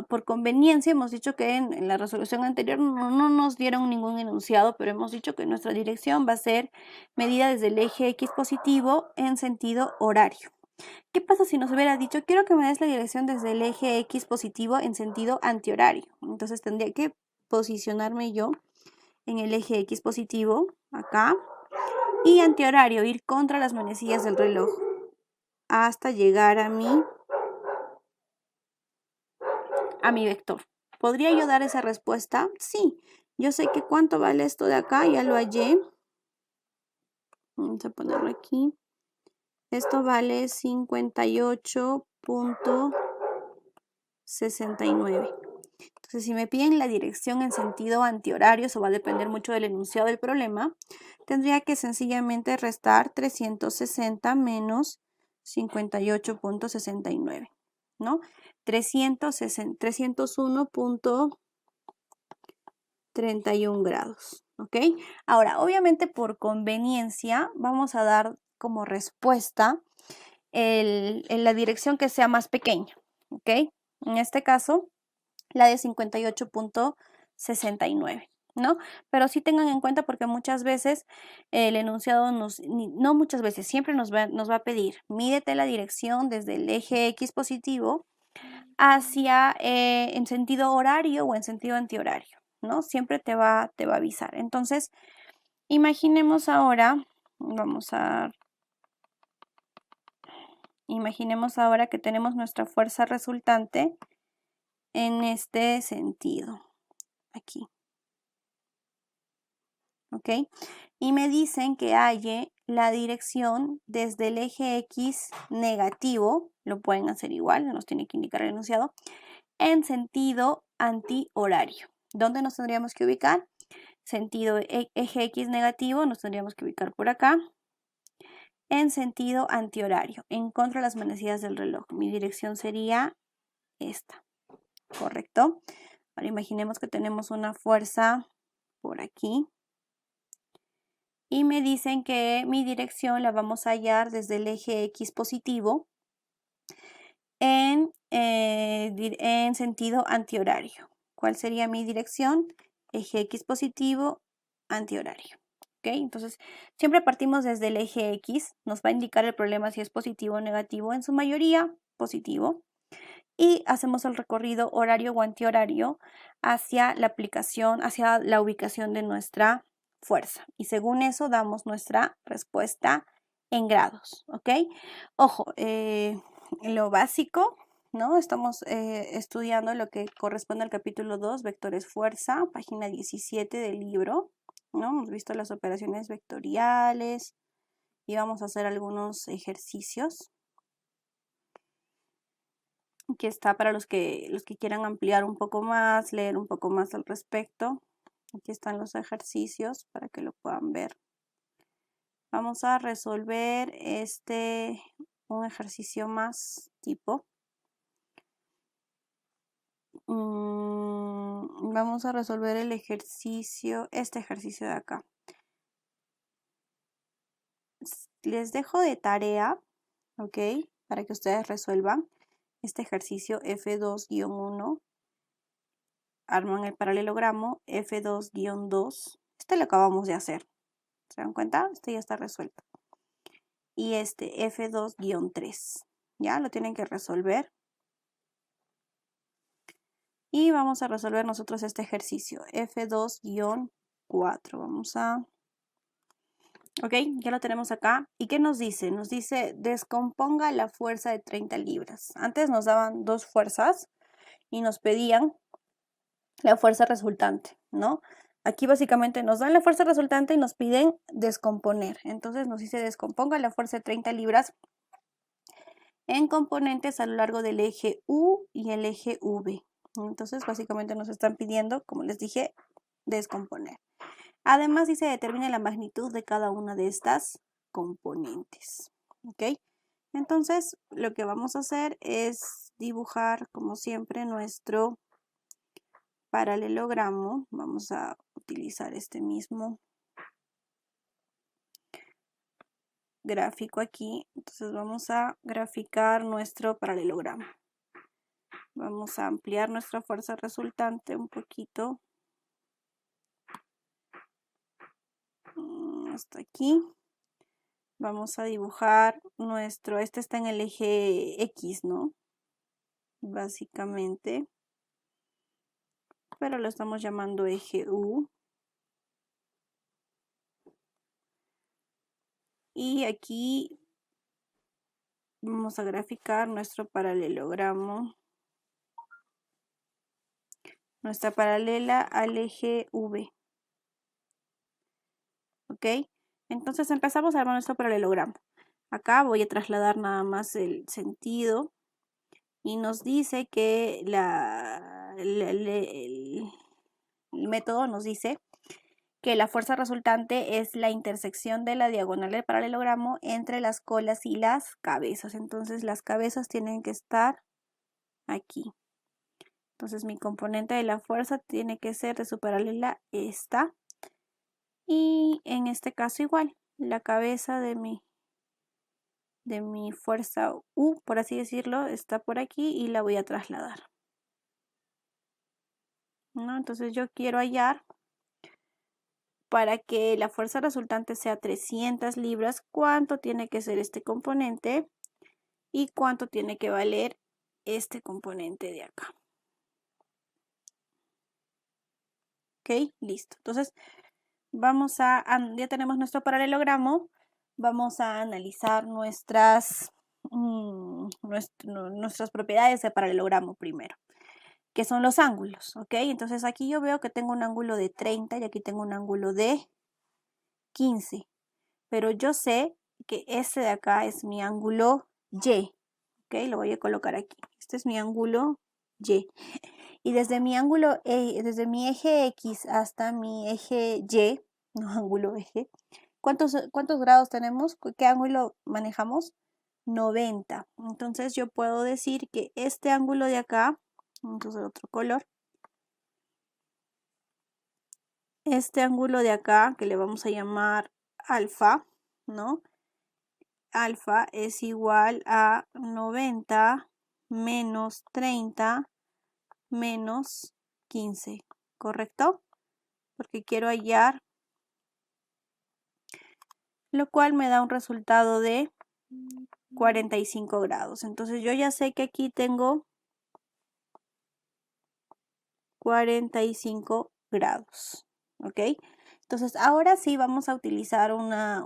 Por conveniencia, hemos dicho que en la resolución anterior no nos dieron ningún enunciado, pero hemos dicho que nuestra dirección va a ser medida desde el eje X positivo en sentido horario. ¿Qué pasa si nos hubiera dicho, quiero que me des la dirección desde el eje X positivo en sentido antihorario? Entonces tendría que posicionarme yo en el eje X positivo, acá, y antihorario, ir contra las manecillas del reloj hasta llegar a mi vector. ¿Podría yo dar esa respuesta? Sí. Yo sé que cuánto vale esto de acá, ya lo hallé. Vamos a ponerlo aquí. Esto vale 58.69. Entonces, si me piden la dirección en sentido antihorario, eso va a depender mucho del enunciado del problema, tendría que sencillamente restar 360 menos 58.69, ¿no? 301.31 grados, ¿ok? Ahora, obviamente por conveniencia, vamos a dar como respuesta la dirección que sea más pequeña, ¿ok? En este caso, la de 58.69, ¿no? Pero sí tengan en cuenta porque muchas veces el enunciado no muchas veces, siempre nos va a pedir, mídete la dirección desde el eje X positivo hacia en sentido horario o en sentido antihorario, ¿no? Siempre te va a avisar. Entonces, imaginemos ahora que tenemos nuestra fuerza resultante en este sentido, aquí. ¿Ok? Y me dicen que halle la dirección desde el eje X negativo, lo pueden hacer igual, no nos tiene que indicar el enunciado, en sentido antihorario. ¿Dónde nos tendríamos que ubicar? Sentido eje X negativo, nos tendríamos que ubicar por acá. En sentido antihorario, en contra de las manecillas del reloj. Mi dirección sería esta, ¿correcto? Ahora imaginemos que tenemos una fuerza por aquí. Y me dicen que mi dirección la vamos a hallar desde el eje X positivo en sentido antihorario. ¿Cuál sería mi dirección? Eje X positivo, antihorario. ¿Ok? Entonces, siempre partimos desde el eje X. Nos va a indicar el problema si es positivo o negativo. En su mayoría, positivo. Y hacemos el recorrido horario o antihorario hacia la aplicación, hacia la ubicación de nuestra fuerza. Y según eso damos nuestra respuesta en grados, ¿ok? Ojo, lo básico, ¿no? Estamos estudiando lo que corresponde al capítulo 2, vectores fuerza, página 17 del libro, ¿no? Hemos visto las operaciones vectoriales y vamos a hacer algunos ejercicios. Aquí está para los que quieran ampliar un poco más, leer un poco más al respecto. Aquí están los ejercicios para que lo puedan ver. Vamos a resolver un ejercicio más tipo. Vamos a resolver este ejercicio de acá. Les dejo de tarea, ¿ok? Para que ustedes resuelvan este ejercicio F2-1. Arman el paralelogramo F2-2. Este lo acabamos de hacer. ¿Se dan cuenta? Este ya está resuelto. Y este F2-3. Ya lo tienen que resolver. Y vamos a resolver nosotros este ejercicio F2-4. Vamos a... Ok, ya lo tenemos acá. ¿Y qué nos dice? Nos dice descomponga la fuerza de 30 libras. Antes nos daban dos fuerzas y nos pedían la fuerza resultante, ¿no? Aquí básicamente nos dan la fuerza resultante y nos piden descomponer. Entonces nos dice descomponga la fuerza de 30 libras en componentes a lo largo del eje U y el eje V. Entonces básicamente nos están pidiendo, como les dije, descomponer. Además dice determine la magnitud de cada una de estas componentes. ¿Ok? Entonces lo que vamos a hacer es dibujar como siempre nuestro paralelogramo. Vamos a utilizar este mismo gráfico aquí. Entonces vamos a graficar nuestro paralelogramo. Vamos a ampliar nuestra fuerza resultante un poquito. Hasta aquí. Vamos a dibujar nuestro, este está en el eje X, ¿no? Básicamente. Pero lo estamos llamando eje U. Y aquí vamos a graficar nuestro paralelogramo. Nuestra paralela al eje V. ¿Ok? Entonces empezamos a armar nuestro paralelogramo. Acá voy a trasladar nada más el sentido y nos dice que el método nos dice que la fuerza resultante es la intersección de la diagonal del paralelogramo entre las colas y las cabezas. Entonces las cabezas tienen que estar aquí. Entonces mi componente de la fuerza tiene que ser de su paralela esta. Y en este caso igual, la cabeza de mi fuerza U, por así decirlo, está por aquí y la voy a trasladar. ¿No? Entonces yo quiero hallar, para que la fuerza resultante sea 300 libras, cuánto tiene que ser este componente y cuánto tiene que valer este componente de acá. Ok, listo. Entonces ya tenemos nuestro paralelogramo. Vamos a analizar nuestras propiedades de paralelogramo primero, que son los ángulos, ¿ok? Entonces aquí yo veo que tengo un ángulo de 30 y aquí tengo un ángulo de 15, pero yo sé que este de acá es mi ángulo Y, ¿ok? Lo voy a colocar aquí. Este es mi ángulo Y. Y desde mi ángulo, desde mi eje X hasta mi eje Y, no ángulo eje, ¿cuántos grados tenemos? ¿Qué ángulo manejamos? 90. Entonces yo puedo decir que este ángulo de acá, entonces otro color, este ángulo de acá, que le vamos a llamar alfa, ¿no? Alfa es igual a 90 menos 30 menos 15, ¿correcto? Porque quiero hallar, lo cual me da un resultado de 45 grados. Entonces yo ya sé que aquí tengo 45 grados, ¿ok? Entonces ahora sí vamos a utilizar una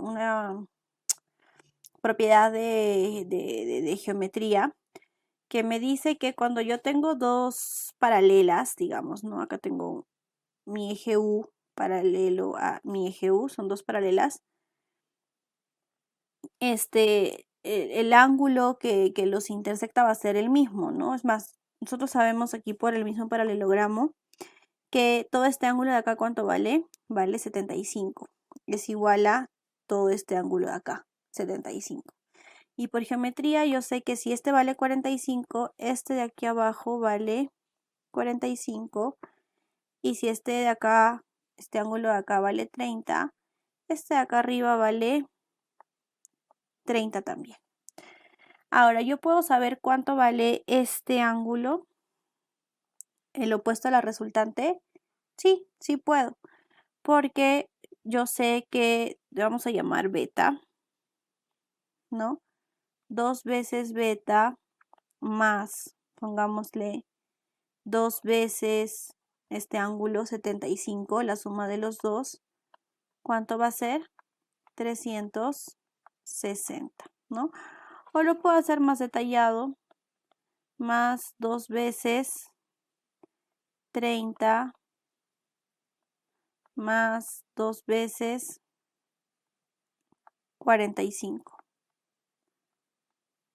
propiedad de geometría que me dice que cuando yo tengo dos paralelas, digamos, ¿no? Acá tengo mi eje U paralelo a mi eje U, son dos paralelas. El ángulo que los intersecta va a ser el mismo, ¿no? Es más, nosotros sabemos aquí por el mismo paralelogramo que todo este ángulo de acá, ¿cuánto vale? Vale 75. Es igual a todo este ángulo de acá, 75. Y por geometría yo sé que si este vale 45, este de aquí abajo vale 45. Y si este de acá, este ángulo de acá vale 30, este de acá arriba vale 30 también. Ahora yo puedo saber cuánto vale este ángulo, el opuesto a la resultante. Sí, sí puedo, porque yo sé que vamos a llamar beta, ¿no? 2 veces beta más, pongámosle, 2 veces este ángulo 75, la suma de los dos, ¿cuánto va a ser? 360, ¿no? O lo puedo hacer más detallado, más 2 veces 30 más 2 veces 45,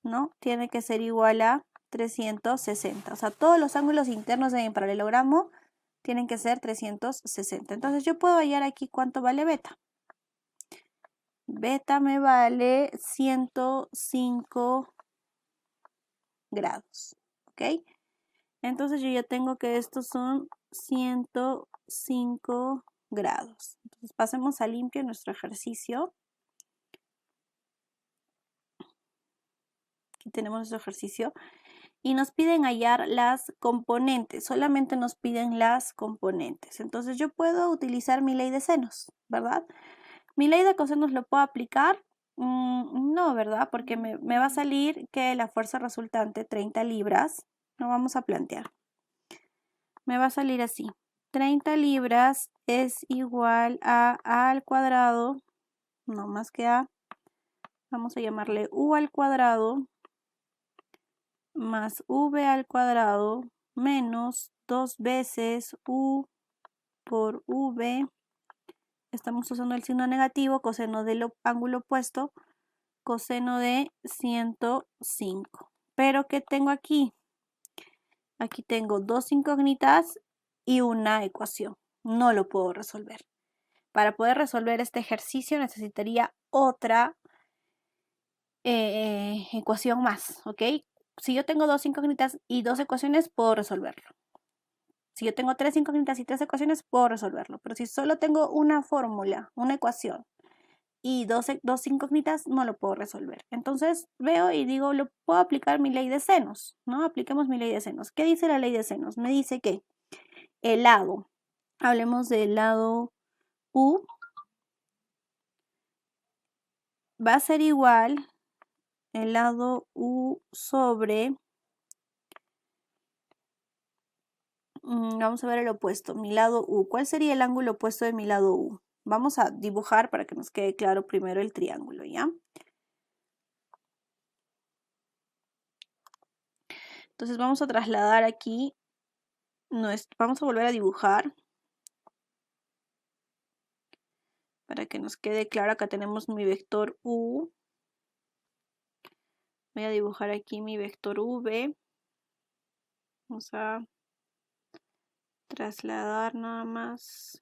¿no? Tiene que ser igual a 360. O sea, todos los ángulos internos de mi paralelogramo tienen que ser 360. Entonces yo puedo hallar aquí cuánto vale beta. Beta me vale 105 grados, ¿ok? Entonces yo ya tengo que estos son 105 grados. Entonces pasemos a limpio nuestro ejercicio. Aquí tenemos nuestro ejercicio. Y nos piden hallar las componentes, solamente nos piden las componentes. Entonces yo puedo utilizar mi ley de senos, ¿verdad? ¿Mi ley de cosenos lo puedo aplicar? No, ¿verdad? Porque me va a salir que la fuerza resultante, 30 libras, lo vamos a plantear. Me va a salir así. 30 libras es igual a al cuadrado, no más que a, vamos a llamarle u al cuadrado, más v al cuadrado, menos 2 veces u por v. Estamos usando el signo negativo, coseno del ángulo opuesto, coseno de 105. Pero ¿qué tengo aquí? Aquí tengo dos incógnitas y una ecuación. No lo puedo resolver. Para poder resolver este ejercicio necesitaría otra ecuación más, ¿ok? Si yo tengo dos incógnitas y dos ecuaciones, puedo resolverlo. Si yo tengo tres incógnitas y tres ecuaciones, puedo resolverlo. Pero si solo tengo una fórmula, una ecuación y dos incógnitas, no lo puedo resolver. Entonces veo y digo, lo puedo aplicar mi ley de senos, ¿no? Apliquemos mi ley de senos. ¿Qué dice la ley de senos? Me dice que el lado, hablemos del lado U, va a ser igual el lado U sobre, vamos a ver el opuesto, mi lado U. ¿Cuál sería el ángulo opuesto de mi lado U? Vamos a dibujar para que nos quede claro primero el triángulo, ¿ya? Entonces vamos a trasladar aquí, vamos a volver a dibujar para que nos quede claro. Acá tenemos mi vector U. Voy a dibujar aquí mi vector V. Vamos a trasladar nada más.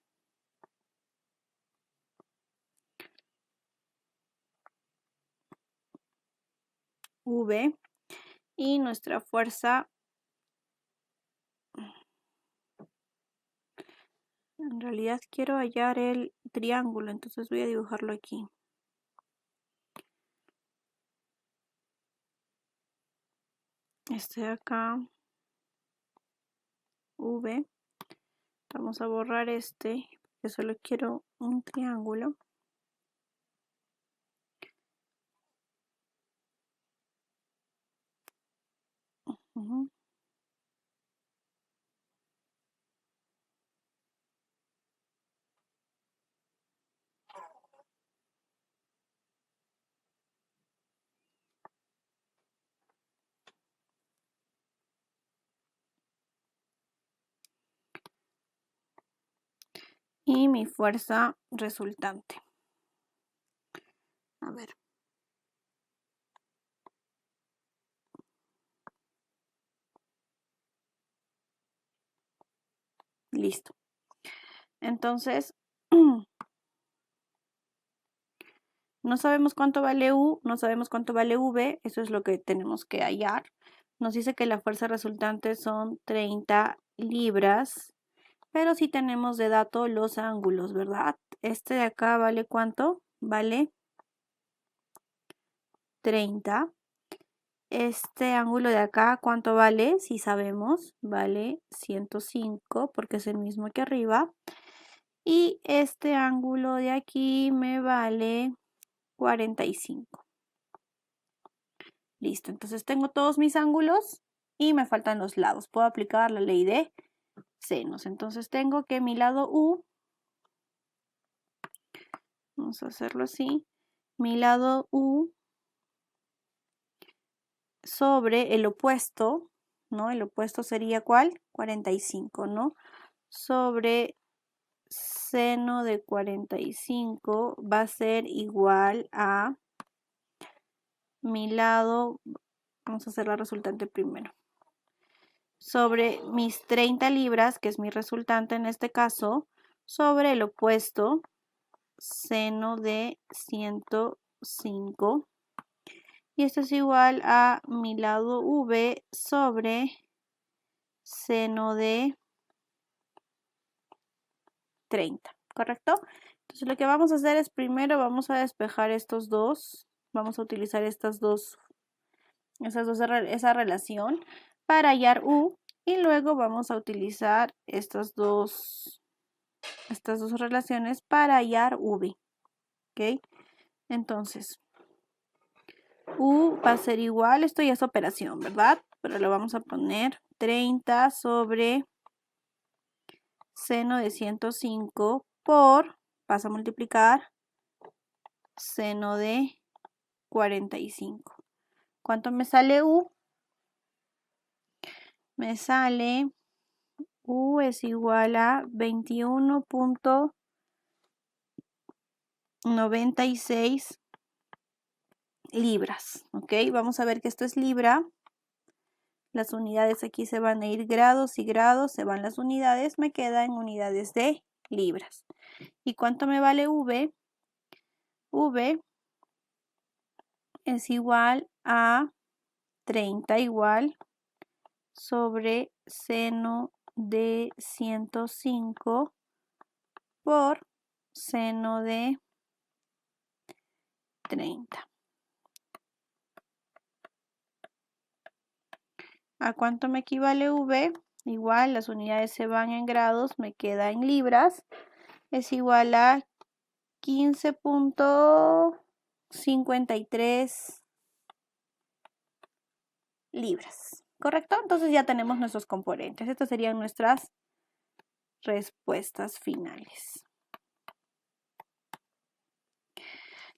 V. Y nuestra fuerza, en realidad quiero hallar el triángulo, entonces voy a dibujarlo aquí. Este de acá, V. Vamos a borrar este, porque solo quiero un triángulo. Y mi fuerza resultante. A ver. Listo. Entonces, no sabemos cuánto vale U, no sabemos cuánto vale V, eso es lo que tenemos que hallar. Nos dice que la fuerza resultante son 30 libras, pero sí tenemos de dato los ángulos, ¿verdad? Este de acá vale ¿cuánto? Vale 30. Este ángulo de acá, ¿cuánto vale? Si sabemos, vale 105 porque es el mismo que arriba. Y este ángulo de aquí me vale 45. Listo, entonces tengo todos mis ángulos y me faltan los lados. Puedo aplicar la ley de senos. Entonces tengo que mi lado U, vamos a hacerlo así, mi lado U sobre el opuesto, ¿no? El opuesto sería ¿cuál? 45, ¿no? Sobre seno de 45 va a ser igual a mi lado, vamos a hacer la resultante primero, sobre mis 30 libras, que es mi resultante en este caso, sobre el opuesto, seno de 105. Y esto es igual a mi lado V sobre seno de 30, ¿correcto? Entonces lo que vamos a hacer es primero vamos a despejar estos dos, vamos a utilizar estas dos esa relación para hallar U, y luego vamos a utilizar estas dos relaciones para hallar V. ¿Ok? Entonces, U va a ser igual, esto ya es operación, ¿verdad? Pero lo vamos a poner 30 sobre seno de 105 por, vas a multiplicar, seno de 45. ¿Cuánto me sale U? Me sale U es igual a 21.96 libras. ¿Ok? Vamos a ver que esto es libra. Las unidades aquí se van a ir grados y grados, se van las unidades, me queda en unidades de libras. ¿Y cuánto me vale V? V es igual a 30 igual sobre seno de 105 por seno de 30. ¿A cuánto me equivale V? Igual, las unidades se van en grados, me queda en libras. Es igual a 15.53 libras. ¿Correcto? Entonces ya tenemos nuestros componentes. Estas serían nuestras respuestas finales.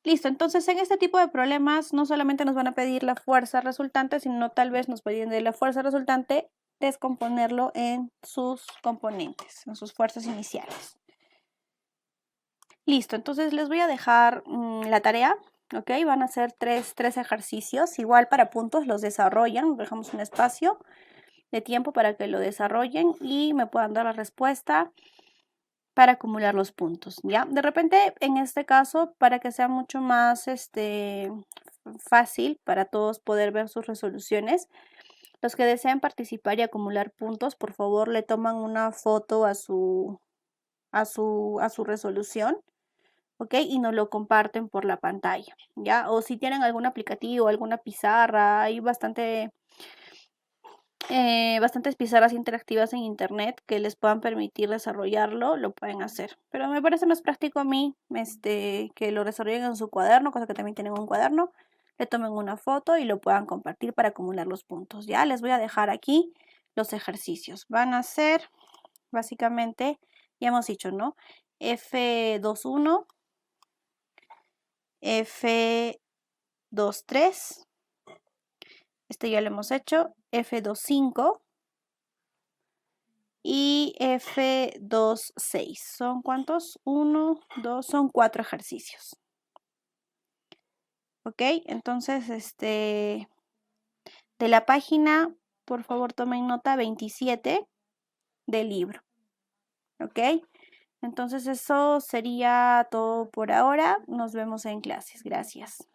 Listo, entonces en este tipo de problemas no solamente nos van a pedir la fuerza resultante, sino tal vez nos piden de la fuerza resultante descomponerlo en sus componentes, en sus fuerzas iniciales. Listo, entonces les voy a dejar la tarea, ¿ok? Van a ser tres ejercicios, igual para puntos, los desarrollan, dejamos un espacio de tiempo para que lo desarrollen y me puedan dar la respuesta para acumular los puntos, ¿ya? De repente, en este caso, para que sea mucho más fácil para todos poder ver sus resoluciones, los que deseen participar y acumular puntos, por favor, le toman una foto a su resolución, ¿ok? Y nos lo comparten por la pantalla, ¿ya? O si tienen algún aplicativo, alguna pizarra, hay bastantes pizarras interactivas en internet que les puedan permitir desarrollarlo, lo pueden hacer. Pero me parece más práctico a mí que lo desarrollen en su cuaderno, cosa que también tienen un cuaderno, le tomen una foto y lo puedan compartir para acumular los puntos. Ya les voy a dejar aquí los ejercicios. Van a ser básicamente, ya hemos dicho, ¿no? F21, F23, este ya lo hemos hecho, F25 y F26. ¿Son cuántos? 1, 2, son 4 ejercicios. ¿Ok? Entonces, de la página, por favor tomen nota 27 del libro. ¿Ok? Entonces eso sería todo por ahora. Nos vemos en clases. Gracias.